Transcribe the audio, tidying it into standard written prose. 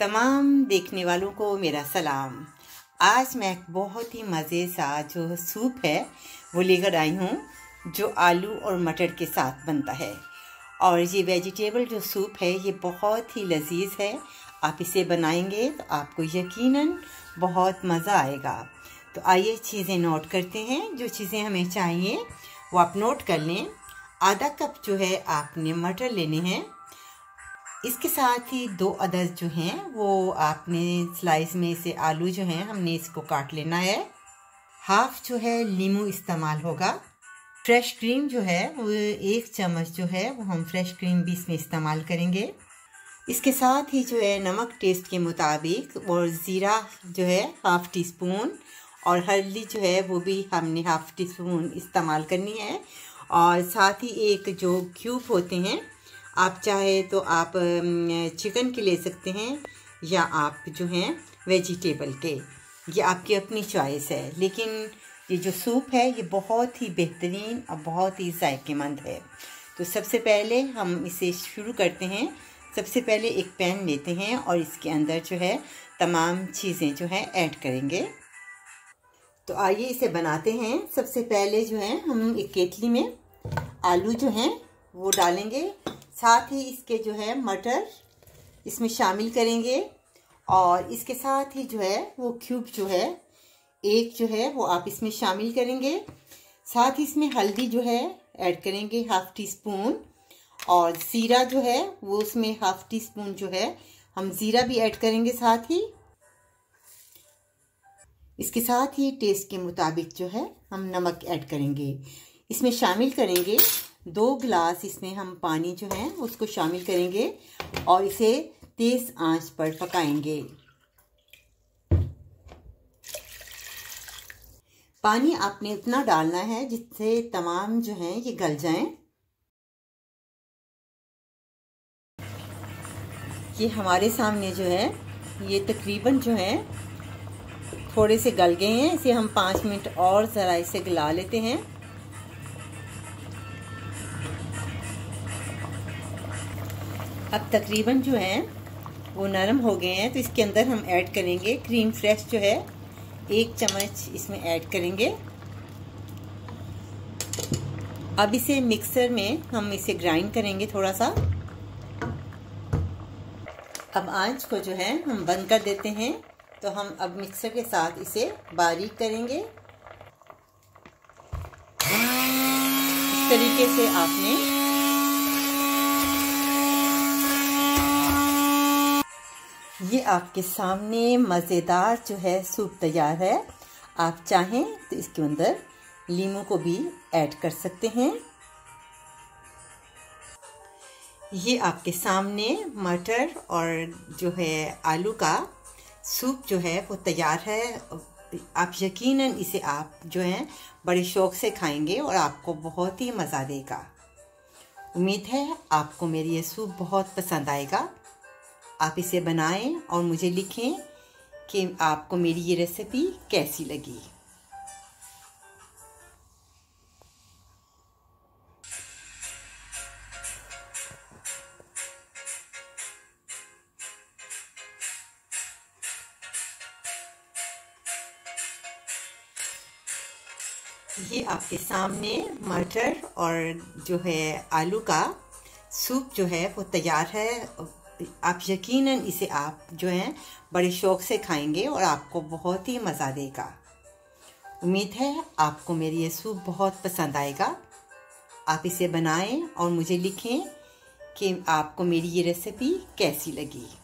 तमाम देखने वालों को मेरा सलाम। आज मैं एक बहुत ही मज़े सा जो सूप है वो लेकर आई हूँ, जो आलू और मटर के साथ बनता है। और ये वेजिटेबल जो सूप है ये बहुत ही लजीज है। आप इसे बनाएंगे तो आपको यकीनन बहुत मज़ा आएगा। तो आइए चीज़ें नोट करते हैं। जो चीज़ें हमें चाहिए वो आप नोट कर लें। आधा कप जो है आपने मटर लेने हैं। इसके साथ ही 2 अदद जो हैं वो आपने स्लाइस में से आलू जो हैं हमने इसको काट लेना है। हाफ जो है नींबू इस्तेमाल होगा। फ्रेश क्रीम जो है वो 1 चम्मच जो है वो हम फ्रेश क्रीम भी इसमें इस्तेमाल करेंगे। इसके साथ ही जो है नमक टेस्ट के मुताबिक, और ज़ीरा जो है हाफ़ टी स्पून, और हल्दी जो है वो भी हमने हाफ़ टी स्पून इस्तेमाल करनी है। और साथ ही एक जो क्यूब होते हैं, आप चाहे तो आप चिकन के ले सकते हैं या आप जो हैं वेजिटेबल के, ये आपकी अपनी चॉइस है। लेकिन ये जो सूप है ये बहुत ही बेहतरीन और बहुत ही जायकेमंद है। तो सबसे पहले हम इसे शुरू करते हैं। सबसे पहले एक पैन लेते हैं और इसके अंदर जो है तमाम चीज़ें जो है ऐड करेंगे। तो आइए इसे बनाते हैं। सबसे पहले जो है हम एक केतली में आलू जो हैं वो डालेंगे, साथ ही इसके जो है मटर इसमें शामिल करेंगे, और इसके साथ ही जो है वो क्यूब जो है एक जो है वो आप इसमें शामिल करेंगे। साथ ही इसमें हल्दी जो है ऐड करेंगे हाफ़ टी स्पून, और ज़ीरा जो है वो उसमें हाफ़ टी स्पून जो है हम ज़ीरा भी ऐड करेंगे। साथ ही इसके साथ ही टेस्ट के मुताबिक जो है हम नमक ऐड करेंगे। इसमें शामिल करेंगे 2 गिलास इसमें हम पानी जो है उसको शामिल करेंगे और इसे तेज़ आंच पर पकाएंगे। पानी आपने उतना डालना है जिससे तमाम जो हैं ये गल जाएं। ये हमारे सामने जो है ये तकरीबन जो है थोड़े से गल गए हैं। इसे हम 5 मिनट और ज़रा इसे गला लेते हैं। अब तकरीबन जो है वो नरम हो गए हैं। तो इसके अंदर हम ऐड करेंगे क्रीम फ्रेश जो है 1 चम्मच इसमें ऐड करेंगे। अब इसे मिक्सर में हम इसे ग्राइंड करेंगे थोड़ा सा। अब आंच को जो है हम बंद कर देते हैं। तो हम अब मिक्सर के साथ इसे बारीक करेंगे। इस तरीके से आपने ये आपके सामने मज़ेदार जो है सूप तैयार है। आप चाहें तो इसके अंदर नींबू को भी ऐड कर सकते हैं। ये आपके सामने मटर और जो है आलू का सूप जो है वो तैयार है। आप यकीनन इसे आप जो है बड़े शौक़ से खाएंगे और आपको बहुत ही मज़ा देगा। उम्मीद है आपको मेरी ये सूप बहुत पसंद आएगा। आप इसे बनाएं और मुझे लिखें कि आपको मेरी ये रेसिपी कैसी लगी। ये आपके सामने मटर और जो है आलू का सूप जो है वो तैयार है। आप यकीनन इसे आप जो हैं बड़े शौक़ से खाएंगे और आपको बहुत ही मज़ा देगा। उम्मीद है आपको मेरी ये सूप बहुत पसंद आएगा। आप इसे बनाएं और मुझे लिखें कि आपको मेरी ये रेसिपी कैसी लगी।